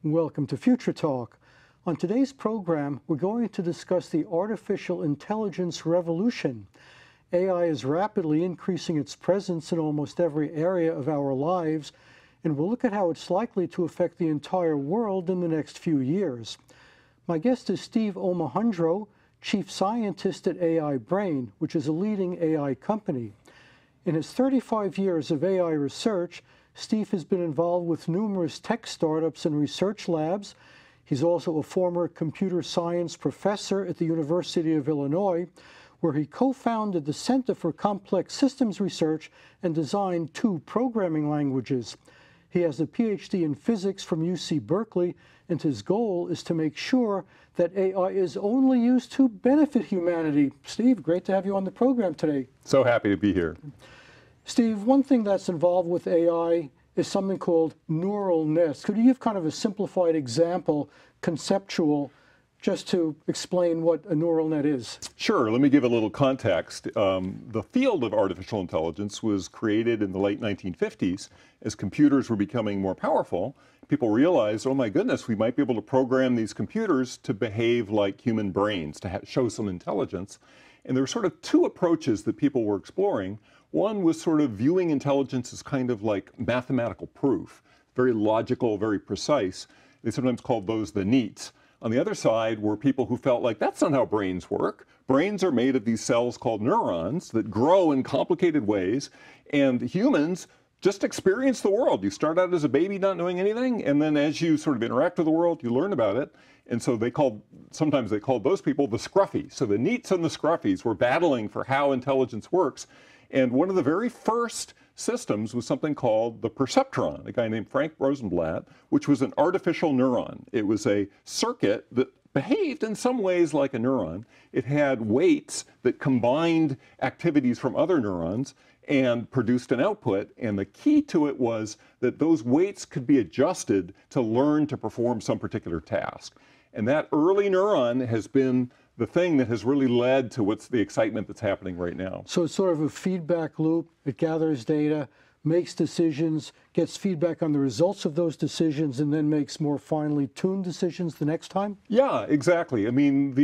Welcome to Future Talk. On today's program, we're going to discuss the artificial intelligence revolution. AI is rapidly increasing its presence in almost every area of our lives, and we'll look at how it's likely to affect the entire world in the next few years. My guest is Steve Omohundro, Chief Scientist at AIBrain, which is a leading AI company. In his 35 years of AI research, Steve has been involved with numerous tech startups and research labs. He's also a former computer science professor at the University of Illinois, where he co-founded the Center for Complex Systems Research and designed 2 programming languages. He has a PhD in physics from UC Berkeley, and his goal is to make sure that AI is only used to benefit humanity. Steve, great to have you on the program today. So happy to be here. Steve, one thing that's involved with AI is something called neural nets. Could you give kind of a simplified example, conceptual, just to explain what a neural net is? Sure. Let me give a little context. The field of artificial intelligence was created in the late 1950s as computers were becoming more powerful. People realized, oh my goodness, we might be able to program these computers to behave like human brains, to show some intelligence. And there were sort of 2 approaches that people were exploring. One was sort of viewing intelligence as kind of like mathematical proof, very logical, very precise. They sometimes called those the neats. On the other side were people who felt like that's not how brains work. Brains are made of these cells called neurons that grow in complicated ways, and humans just experience the world. You start out as a baby not knowing anything, and then as you sort of interact with the world, you learn about it. And so sometimes they called those people the scruffies. So the neats and the scruffies were battling for how intelligence works. And one of the very first systems was something called the perceptron, a guy named Frank Rosenblatt, which was an artificial neuron. It was a circuit that behaved in some ways like a neuron. It had weights that combined activities from other neurons and produced an output. And the key to it was that those weights could be adjusted to learn to perform some particular task. And that early neuron has been the thing that has really led to what's the excitement that's happening right now. So it's sort of a feedback loop. It gathers data, makes decisions, gets feedback on the results of those decisions, and then makes more finely tuned decisions the next time? Yeah, exactly. I mean,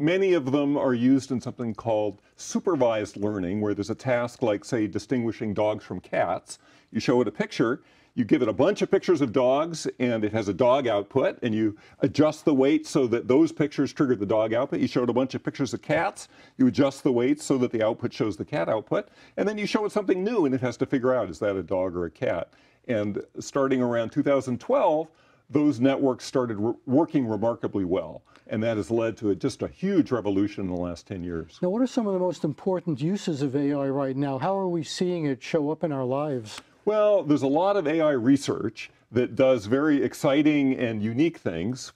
many of them are used in something called supervised learning, where there's a task like, say, distinguishing dogs from cats. You show it a picture, you give it a bunch of pictures of dogs, and it has a dog output, and you adjust the weight so that those pictures trigger the dog output. You showed a bunch of pictures of cats, you adjust the weights so that the output shows the cat output, and then you show it something new, and it has to figure out, is that a dog or a cat? And starting around 2012, those networks started working remarkably well, and that has led to just a huge revolution in the last 10 years. Now, what are some of the most important uses of AI right now? How are we seeing it show up in our lives? Well, there's a lot of AI research that does very exciting and unique things,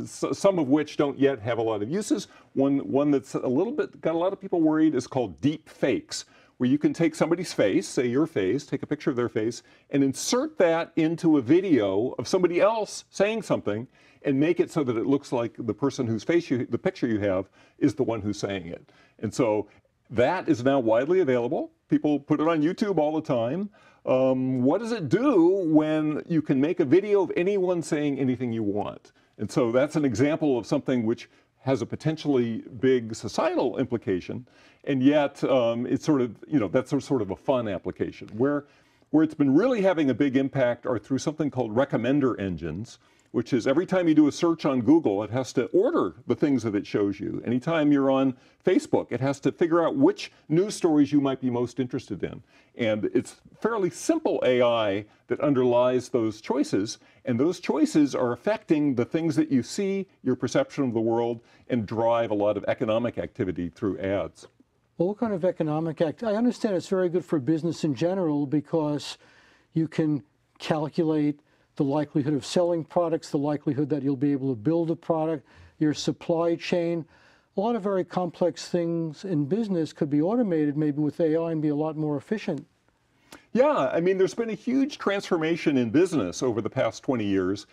some of which don't yet have a lot of uses. One that's got a lot of people worried is called deep fakes, where you can take somebody's face, say your face, take a picture of their face, and insert that into a video of somebody else saying something, and make it so that it looks like the person whose face the picture you have is the one who's saying it. And so that is now widely available. People put it on YouTube all the time. What does it do when you can make a video of anyone saying anything you want? And so that's an example of something which has a potentially big societal implication, and yet it's sort of, that's sort of a fun application. Where it's been really having a big impact are through something called recommender engines, which is every time you do a search on Google, it has to order the things that it shows you. Anytime you're on Facebook, it has to figure out which news stories you might be most interested in. And it's fairly simple AI that underlies those choices, and those choices are affecting the things that you see, your perception of the world, and drive a lot of economic activity through ads. Well, what kind of economic activity? I understand it's very good for business in general because you can calculate the likelihood of selling products, the likelihood that you'll be able to build a product, your supply chain. A lot of very complex things in business could be automated maybe with AI and be a lot more efficient. Yeah, I mean, there's been a huge transformation in business over the past 20 years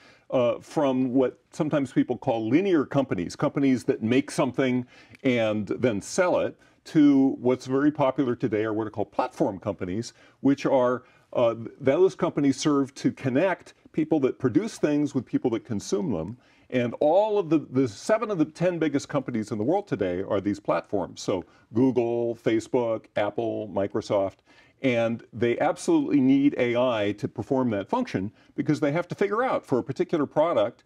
from what sometimes people call linear companies, companies that make something and then sell it, to what's very popular today are what are called platform companies, which are those companies serve to connect people that produce things with people that consume them. And all of the 7 of the 10 biggest companies in the world today are these platforms. So Google, Facebook, Apple, Microsoft. And they absolutely need AI to perform that function because they have to figure out for a particular product,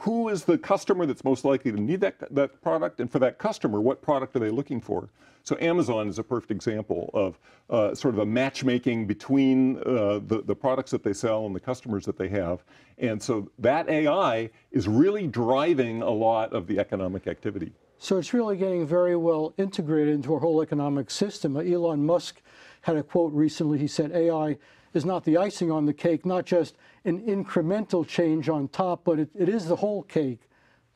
who is the customer that's most likely to need that product, and for that customer, what product are they looking for? So Amazon is a perfect example of sort of a matchmaking between the products that they sell and the customers that they have. And so that AI is really driving a lot of the economic activity. So it's really getting very well integrated into our whole economic system. Elon Musk had a quote recently. He said, AI is not the icing on the cake, not just an incremental change on top, but it is the whole cake.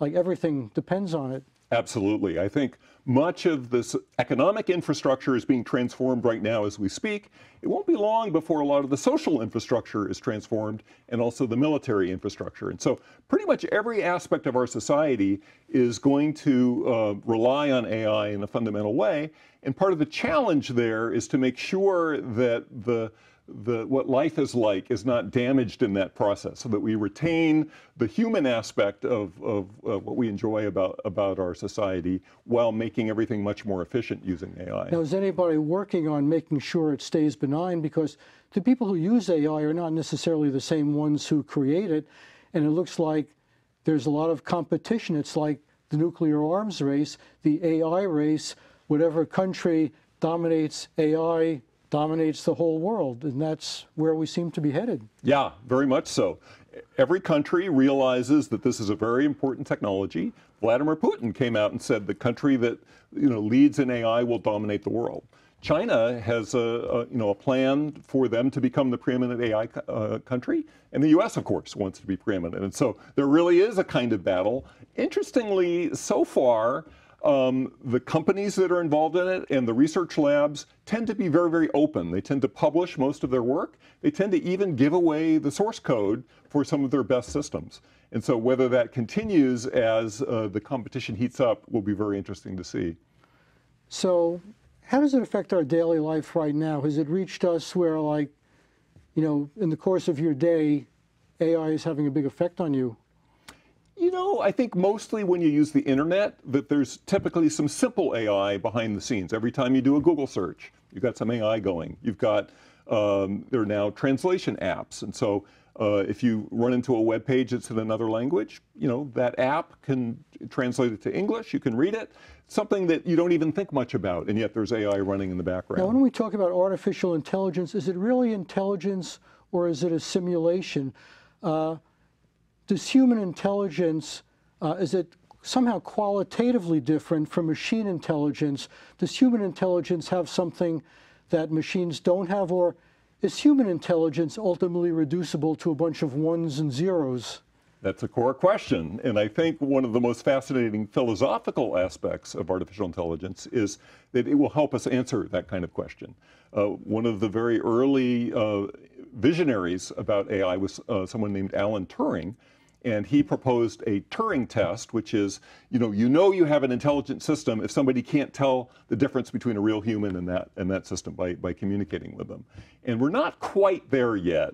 Like everything depends on it. Absolutely. I think much of this economic infrastructure is being transformed right now as we speak. It won't be long before a lot of the social infrastructure is transformed, and also the military infrastructure. And so pretty much every aspect of our society is going to rely on AI in a fundamental way. And part of the challenge there is to make sure that what life is like is not damaged in that process, so that we retain the human aspect of what we enjoy about our society while making everything much more efficient using AI. Now, is anybody working on making sure it stays benign? Because the people who use AI are not necessarily the same ones who create it, and it looks like there's a lot of competition. It's like the nuclear arms race, the AI race. Whatever country dominates AI dominates the whole world, and that's where we seem to be headed. Yeah, very much so. Every country realizes that this is a very important technology. Vladimir Putin came out and said the country that leads in AI will dominate the world. China has a plan for them to become the preeminent AI country, and the U.S. of course wants to be preeminent. And so there really is a kind of battle. Interestingly, so far, the companies that are involved in it and the research labs tend to be very, very open. They tend to publish most of their work. They tend to even give away the source code for some of their best systems. And so whether that continues as the competition heats up will be very interesting to see. So how does it affect our daily life right now? Has it reached us where, like, in the course of your day, AI is having a big effect on you? I think mostly when you use the internet, that there's typically some simple AI behind the scenes. Every time you do a Google search, you've got some AI going. You've got, there are now translation apps. And so if you run into a web page that's in another language, that app can translate it to English. You can read it. Something that you don't even think much about, and yet there's AI running in the background. Now, when we talk about artificial intelligence, is it really intelligence or is it a simulation? Does human intelligence, is it somehow qualitatively different from machine intelligence? Does human intelligence have something that machines don't have, or is human intelligence ultimately reducible to a bunch of ones and zeros? That's a core question, and I think one of the most fascinating philosophical aspects of artificial intelligence is that it will help us answer that kind of question. One of the very early visionaries about AI was someone named Alan Turing, and he proposed a Turing Test, which is, you have an intelligent system if somebody can't tell the difference between a real human and that system by communicating with them. And we're not quite there yet.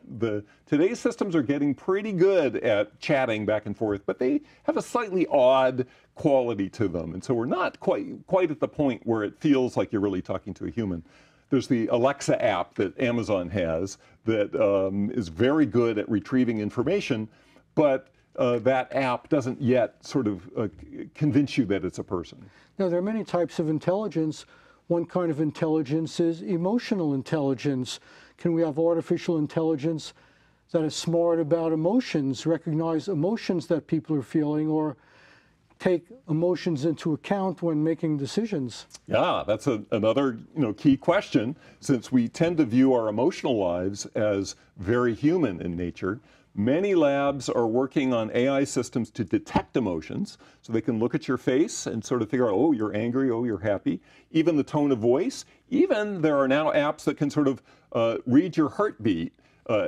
Today's systems are getting pretty good at chatting back and forth, but they have a slightly odd quality to them. And so we're not quite at the point where it feels like you're really talking to a human. There's the Alexa app that Amazon has that is very good at retrieving information, but that app doesn't yet sort of convince you that it's a person. Now, there are many types of intelligence. One kind of intelligence is emotional intelligence. Can we have artificial intelligence that is smart about emotions, recognize emotions that people are feeling, or take emotions into account when making decisions? Yeah, that's another key question, since we tend to view our emotional lives as very human in nature. Many labs are working on AI systems to detect emotions, so they can look at your face and sort of figure out, oh, you're angry, oh, you're happy. Even the tone of voice. Even there are now apps that can sort of read your heartbeat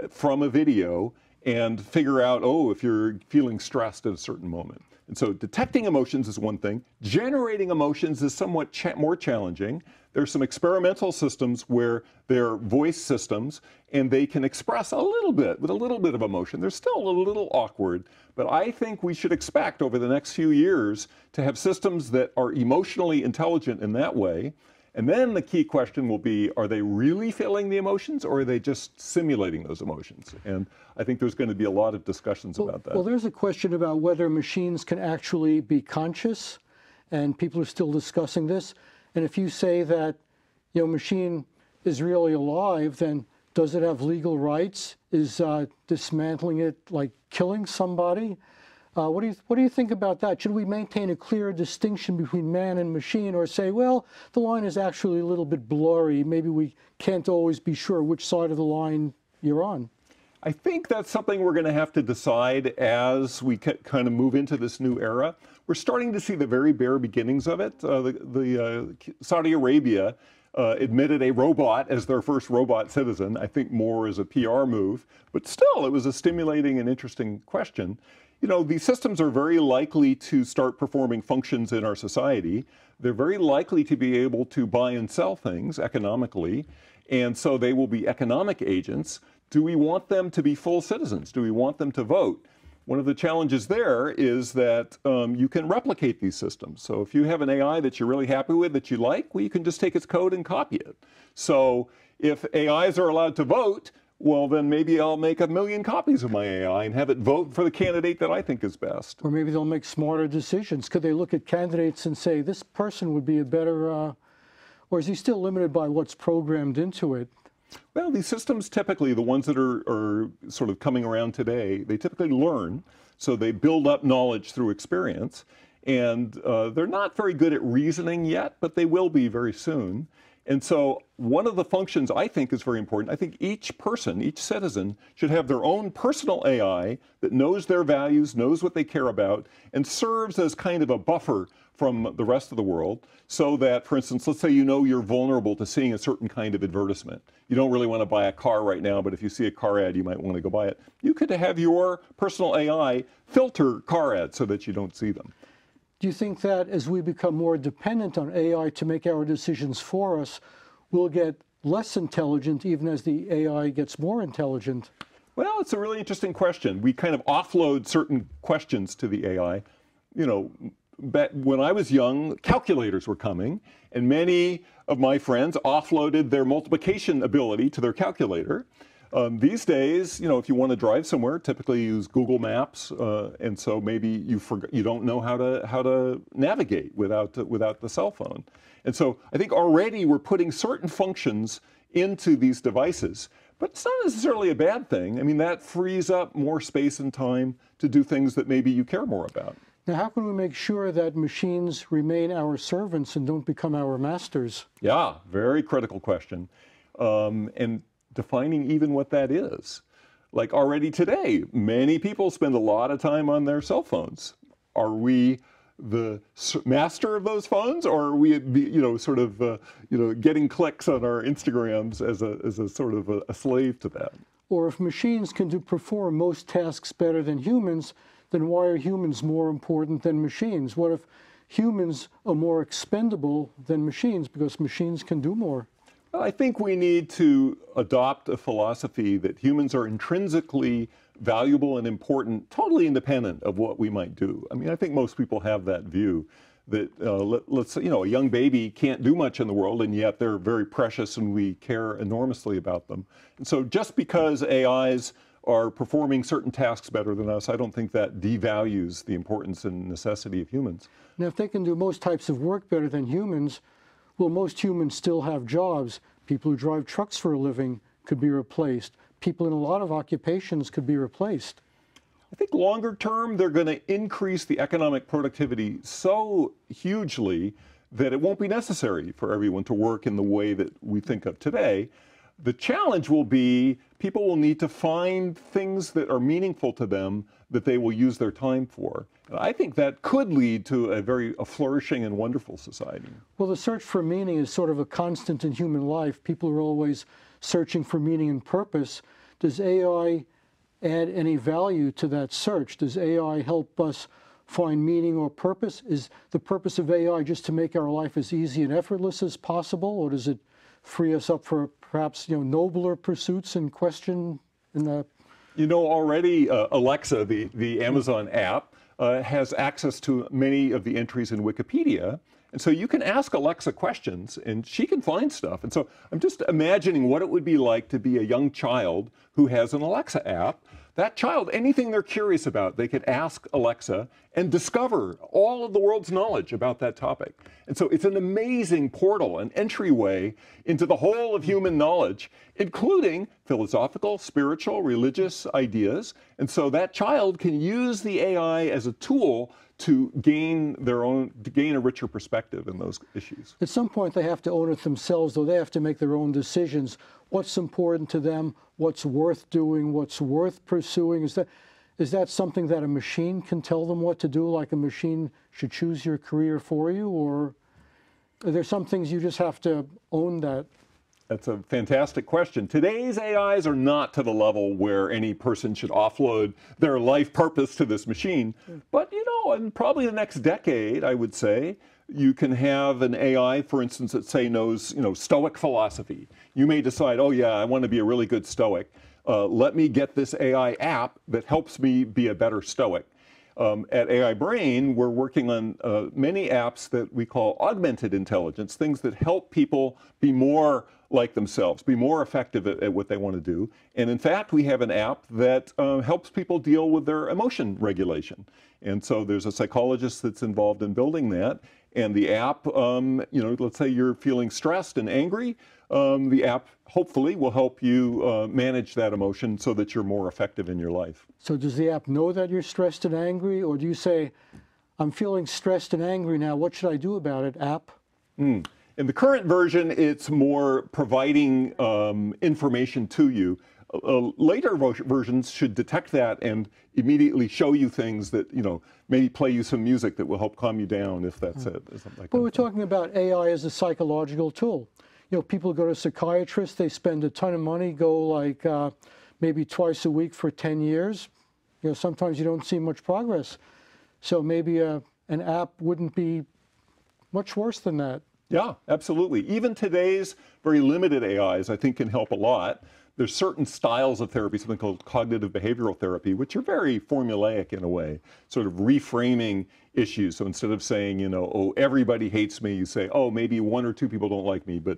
from a video and figure out, oh, if you're feeling stressed at a certain moment. And so detecting emotions is one thing. Generating emotions is somewhat more challenging. There's some experimental systems where they're voice systems, and they can express a little bit, with a little bit of emotion. They're still a little awkward, but I think we should expect over the next few years to have systems that are emotionally intelligent in that way. And then the key question will be, are they really feeling the emotions, or are they just simulating those emotions? And I think there's going to be a lot of discussions about that. Well, there's a question about whether machines can actually be conscious, and people are still discussing this. And if you say that, machine is really alive, then does it have legal rights? Is dismantling it like killing somebody? What do you think about that? Should we maintain a clear distinction between man and machine, or say, well, the line is actually a little bit blurry. Maybe we can't always be sure which side of the line you're on? I think that's something we're going to have to decide as we kind of move into this new era. We're starting to see the very bare beginnings of it. Saudi Arabia admitted a robot as their first robot citizen, I think more as a PR move, but still it was a stimulating and interesting question. These systems are very likely to start performing functions in our society. They're very likely to be able to buy and sell things economically, and so they will be economic agents. Do we want them to be full citizens? Do we want them to vote? One of the challenges there is that you can replicate these systems. So if you have an AI that you're really happy with, that you like, well, you can just take its code and copy it. So if AIs are allowed to vote, well, then maybe I'll make 1 million copies of my AI and have it vote for the candidate that I think is best. Or maybe they'll make smarter decisions. Could they look at candidates and say, this person would be a better, or is he still limited by what's programmed into it? Well, these systems typically, the ones that are sort of coming around today, they typically learn. So they build up knowledge through experience. And they're not very good at reasoning yet, but they will be very soon. And so one of the functions I think is very important. I think each person, each citizen, should have their own personal AI that knows their values, knows what they care about, and serves as kind of a buffer from the rest of the world, so that, for instance, let's say you're vulnerable to seeing a certain kind of advertisement. You don't really want to buy a car right now, but if you see a car ad, you might want to go buy it. You could have your personal AI filter car ads so that you don't see them. Do you think that as we become more dependent on AI to make our decisions for us, we'll get less intelligent even as the AI gets more intelligent? Well, it's a really interesting question. We kind of offload certain questions to the AI. When I was young, calculators were coming, and many of my friends offloaded their multiplication ability to their calculator. These days, if you want to drive somewhere, typically use Google Maps, and so maybe you don't know how to navigate without the cell phone. And so I think already we're putting certain functions into these devices, but it's not necessarily a bad thing. I mean, that frees up more space and time to do things that maybe you care more about. Now, how can we make sure that machines remain our servants and don't become our masters? Yeah, very critical question. And defining even what that is. Like already today, many people spend a lot of time on their cell phones. Are we the master of those phones, or are we, getting clicks on our Instagrams as a sort of a slave to that? Or if machines can perform most tasks better than humans, then why are humans more important than machines? What if humans are more expendable than machines because machines can do more? I think we need to adopt a philosophy that humans are intrinsically valuable and important, totally independent of what we might do. I mean, I think most people have that view that, let's say, a young baby can't do much in the world, and yet they're very precious and we care enormously about them. And so just because AIs are performing certain tasks better than us, I don't think that devalues the importance and necessity of humans. Now, if they can do most types of work better than humans, will most humans still have jobs? People who drive trucks for a living could be replaced. People in a lot of occupations could be replaced. I think longer term, they're going to increase the economic productivity so hugely that it won't be necessary for everyone to work in the way that we think of today. The challenge will be people will need to find things that are meaningful to them that they will use their time for. And I think that could lead to a flourishing and wonderful society. Well, the search for meaning is sort of a constant in human life. People are always searching for meaning and purpose. Does AI add any value to that search? Does AI help us find meaning or purpose? Is the purpose of AI just to make our life as easy and effortless as possible, or does it free us up for perhaps nobler pursuits and question in the... Already Alexa, the Amazon app, has access to many of the entries in Wikipedia. And so you can ask Alexa questions and she can find stuff. And so I'm just imagining what it would be like to be a young child who has an Alexa app. That child, anything they're curious about, they could ask Alexa and discover all of the world's knowledge about that topic. And so it's an amazing portal, an entryway into the whole of human knowledge, including philosophical, spiritual, religious ideas. And so that child can use the AI as a tool to gain a richer perspective in those issues. At some point, they have to own it themselves, though. They have to make their own decisions. What's important to them? What's worth doing? What's worth pursuing? Is that something that a machine can tell them what to do, like a machine should choose your career for you? Or are there some things you just have to own that? That's a fantastic question. Today's AIs are not to the level where any person should offload their life purpose to this machine. But, in probably the next decade, I would say, you can have an AI, for instance, that say knows, Stoic philosophy. You may decide, oh yeah, I want to be a really good Stoic. Let me get this AI app that helps me be a better Stoic. At AIBrain, we're working on many apps that we call augmented intelligence, things that help people be more like themselves, be more effective at what they want to do. And in fact, we have an app that helps people deal with their emotion regulation. And so there's a psychologist that's involved in building that. And the app, let's say you're feeling stressed and angry, the app hopefully will help you manage that emotion so that you're more effective in your life. So does the app know that you're stressed and angry, or do you say, I'm feeling stressed and angry now, what should I do about it, app? In the current version, it's more providing information to you. Later versions should detect that and immediately show you things that, maybe play you some music that will help calm you down if that's it. But we're talking about AI as a psychological tool. People go to psychiatrists, they spend a ton of money, go like maybe twice a week for 10 years. Sometimes you don't see much progress. So maybe an app wouldn't be much worse than that. Yeah, absolutely. Even today's very limited AIs, I think, can help a lot. There's certain styles of therapy, something called cognitive behavioral therapy, which are very formulaic in a way, sort of reframing issues. So instead of saying, oh, everybody hates me, you say, oh, maybe one or two people don't like me, but,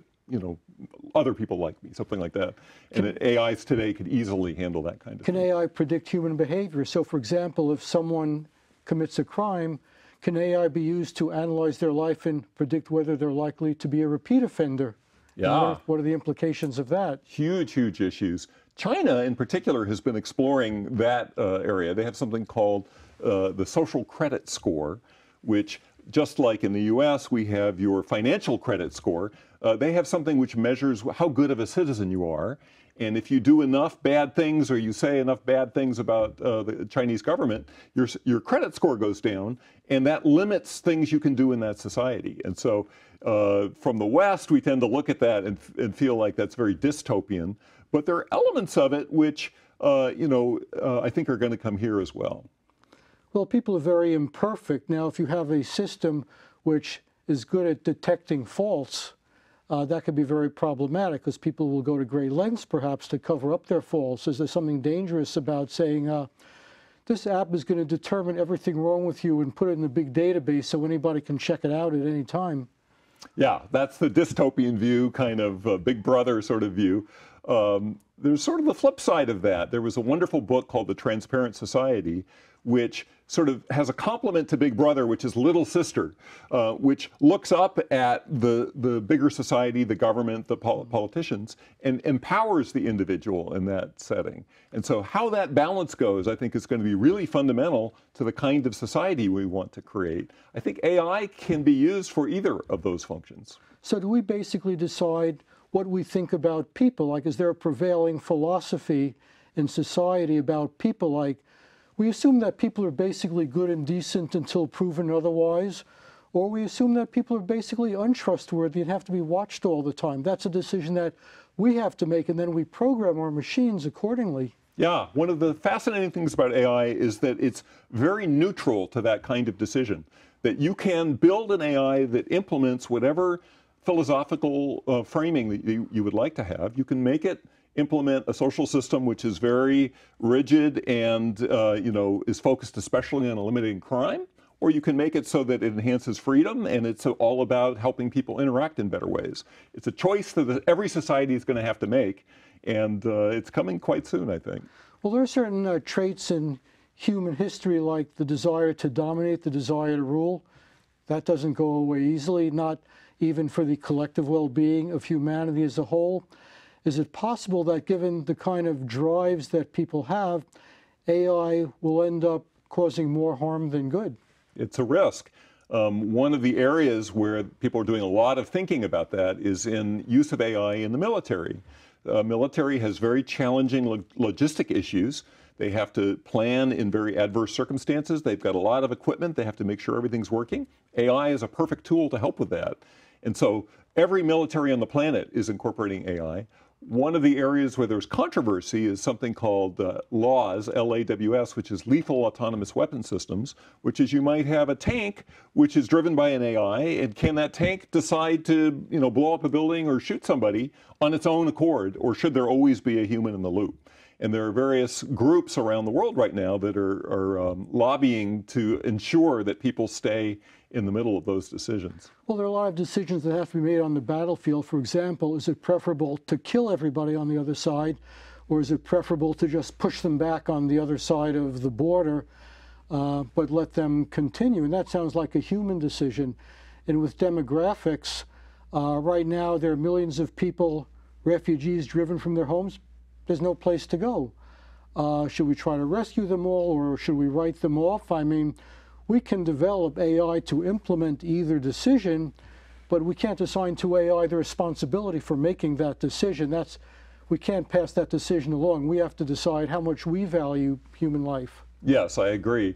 other people like me, something like that. And AIs today could easily handle that kind of thing. Can AI predict human behavior? So, for example, if someone commits a crime, can AI be used to analyze their life and predict whether they're likely to be a repeat offender? Yeah. What are the implications of that? Huge, huge issues. China, in particular, has been exploring that area. They have something called the social credit score, which, just like in the US, we have your financial credit score. They have something which measures how good of a citizen you are. And if you do enough bad things or you say enough bad things about the Chinese government, your credit score goes down, and that limits things you can do in that society. And so from the West, we tend to look at that and feel like that's very dystopian. But there are elements of it which, I think are going to come here as well. Well, people are very imperfect. Now, if you have a system which is good at detecting faults, that could be very problematic because people will go to great lengths, perhaps, to cover up their faults. Is there something dangerous about saying, this app is going to determine everything wrong with you and put it in a big database so anybody can check it out at any time? Yeah, that's the dystopian view, kind of Big Brother sort of view. There's sort of the flip side of that. There was a wonderful book called The Transparent Society, which sort of has a complement to Big Brother, which is Little Sister, which looks up at the bigger society, the government, the politicians, and empowers the individual in that setting. And so how that balance goes, I think, is going to be really fundamental to the kind of society we want to create. I think AI can be used for either of those functions. So do we basically decide what we think about people? Like, is there a prevailing philosophy in society about people? Like, we assume that people are basically good and decent until proven otherwise, or we assume that people are basically untrustworthy and have to be watched all the time. That's a decision that we have to make, and then we program our machines accordingly. Yeah, one of the fascinating things about AI is that it's very neutral to that kind of decision. That you can build an AI that implements whatever philosophical framing that you would like to have. You can make it implement a social system which is very rigid and is focused especially on eliminating crime, or you can make it so that it enhances freedom and it's all about helping people interact in better ways. It's a choice that every society is going to have to make, and it's coming quite soon, I think. Well, there are certain traits in human history, like the desire to dominate, the desire to rule. That doesn't go away easily, not even for the collective well-being of humanity as a whole. Is it possible that given the kind of drives that people have, AI will end up causing more harm than good? It's a risk. One of the areas where people are doing a lot of thinking about that is in use of AI in the military. Military has very challenging logistic issues. They have to plan in very adverse circumstances. They've got a lot of equipment. They have to make sure everything's working. AI is a perfect tool to help with that. And so every military on the planet is incorporating AI. One of the areas where there's controversy is something called LAWS, L-A-W-S, which is lethal autonomous weapon systems, which is you might have a tank which is driven by an AI, and can that tank decide to blow up a building or shoot somebody on its own accord, or should there always be a human in the loop? And there are various groups around the world right now that are lobbying to ensure that people stay in the middle of those decisions. Well, there are a lot of decisions that have to be made on the battlefield. For example, is it preferable to kill everybody on the other side, or is it preferable to just push them back on the other side of the border, but let them continue? And that sounds like a human decision. And with demographics, right now there are millions of people, refugees driven from their homes. There's no place to go. Should we try to rescue them all, or should we write them off? I mean, we can develop AI to implement either decision, but we can't assign to AI the responsibility for making that decision. We can't pass that decision along. We have to decide how much we value human life. Yes, I agree.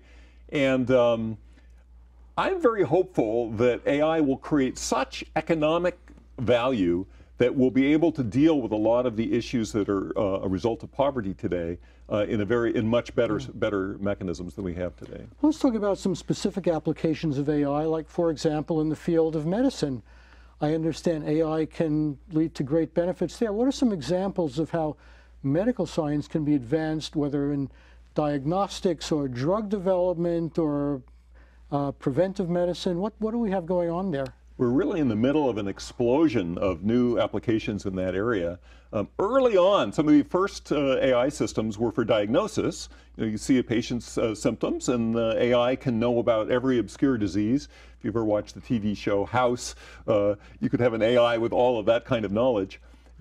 And I'm very hopeful that AI will create such economic value that we'll be able to deal with a lot of the issues that are a result of poverty today in much better mechanisms than we have today. Let's talk about some specific applications of AI, like, for example, in the field of medicine. I understand AI can lead to great benefits there. What are some examples of how medical science can be advanced, whether in diagnostics or drug development or preventive medicine? What do we have going on there? We're really in the middle of an explosion of new applications in that area. Early on, some of the first AI systems were for diagnosis. You see a patient's symptoms, and AI can know about every obscure disease. If you've ever watched the TV show House, you could have an AI with all of that kind of knowledge.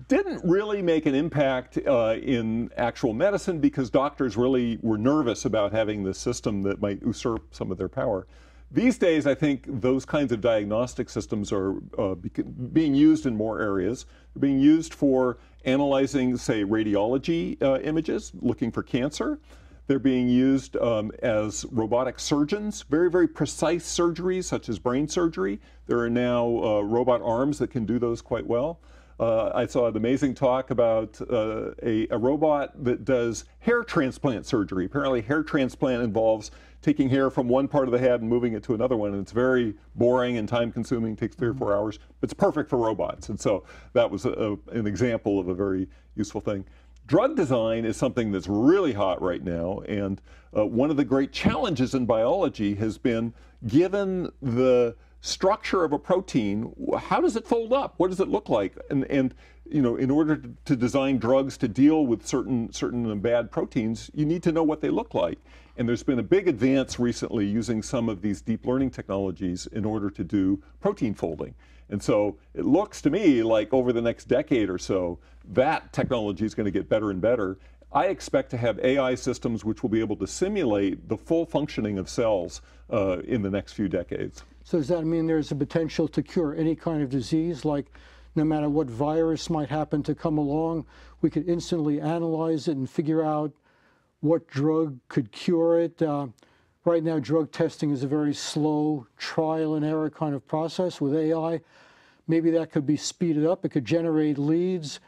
Didn't really make an impact in actual medicine because doctors really were nervous about having this system that might usurp some of their power. These days, I think those kinds of diagnostic systems are being used in more areas. They're being used for analyzing, say, radiology images, looking for cancer. They're being used as robotic surgeons, very, very precise surgeries, such as brain surgery. There are now robot arms that can do those quite well. I saw an amazing talk about a robot that does hair transplant surgery. Apparently, hair transplant involves taking hair from one part of the head and moving it to another one, and it's very boring and time-consuming, takes 3 or 4 hours. It's perfect for robots, and so that was an example of a very useful thing. Drug design is something that's really hot right now, and one of the great challenges in biology has been, given the structure of a protein, how does it fold up? What does it look like? And in order to design drugs to deal with certain bad proteins, you need to know what they look like. And there's been a big advance recently using some of these deep learning technologies in order to do protein folding. And so it looks to me like over the next decade or so, that technology is going to get better and better. I expect to have AI systems which will be able to simulate the full functioning of cells in the next few decades. So does that mean there's a potential to cure any kind of disease, like no matter what virus might happen to come along, we could instantly analyze it and figure out what drug could cure it? Right now, drug testing is a very slow trial and error kind of process. With AI, maybe that could be speeded up. It could generate leads,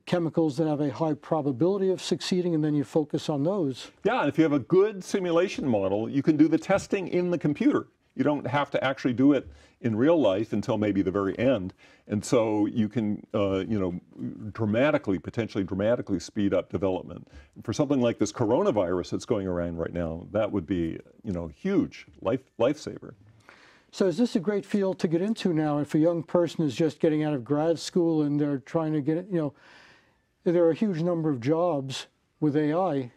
chemicals that have a high probability of succeeding, and then you focus on those. Yeah, and if you have a good simulation model, you can do the testing in the computer. You don't have to actually do it in real life until maybe the very end. And so you can, potentially dramatically speed up development. And for something like this coronavirus that's going around right now, that would be, huge lifesaver. So is this a great field to get into now? If a young person is just getting out of grad school and they're trying to get, there are a huge number of jobs with AI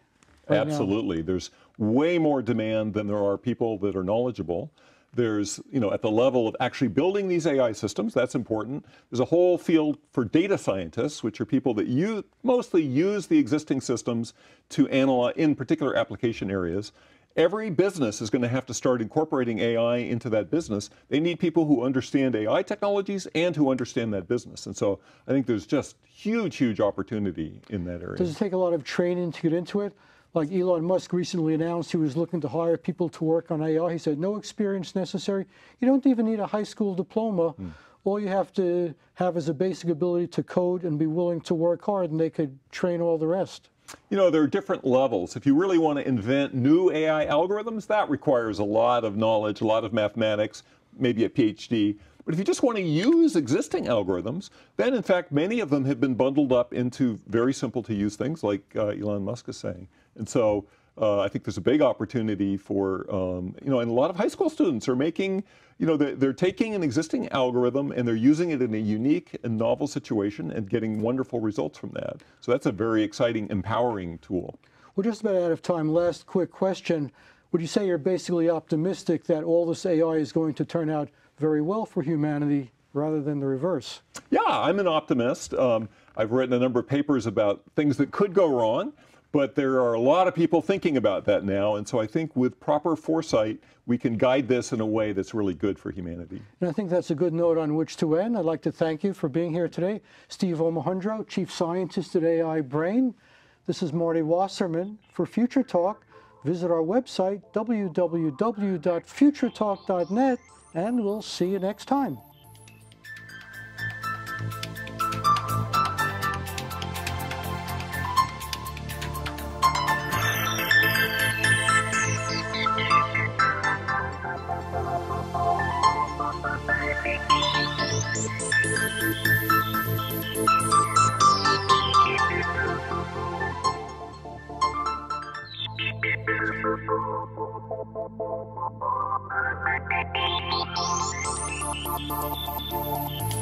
right Absolutely. now. There's way more demand than there are people that are knowledgeable. There's, at the level of actually building these AI systems, that's important. There's a whole field for data scientists, which are people that mostly use the existing systems to analyze in particular application areas. Every business is going to have to start incorporating AI into that business. They need people who understand AI technologies and who understand that business. And so I think there's just huge, huge opportunity in that area. Does it take a lot of training to get into it? Like Elon Musk recently announced he was looking to hire people to work on AI. He said, no experience necessary. You don't even need a high school diploma. All you have to have is a basic ability to code and be willing to work hard, and they could train all the rest. There are different levels. If you really want to invent new AI algorithms, that requires a lot of knowledge, a lot of mathematics, maybe a PhD. But if you just want to use existing algorithms, then in fact many of them have been bundled up into very simple to use things like Elon Musk is saying. And so I think there's a big opportunity for, and a lot of high school students are making, they're taking an existing algorithm and they're using it in a unique and novel situation and getting wonderful results from that. So that's a very exciting, empowering tool. We're just about out of time. Last quick question. Would you say you're basically optimistic that all this AI is going to turn out very well for humanity rather than the reverse? Yeah, I'm an optimist. I've written a number of papers about things that could go wrong. But there are a lot of people thinking about that now, and so I think with proper foresight, we can guide this in a way that's really good for humanity. And I think that's a good note on which to end. I'd like to thank you for being here today. Steve Omohundro, Chief Scientist at AIBrain. This is Marty Wasserman for Future Talk. Visit our website, www.futuretalk.net, and we'll see you next time. Thank you.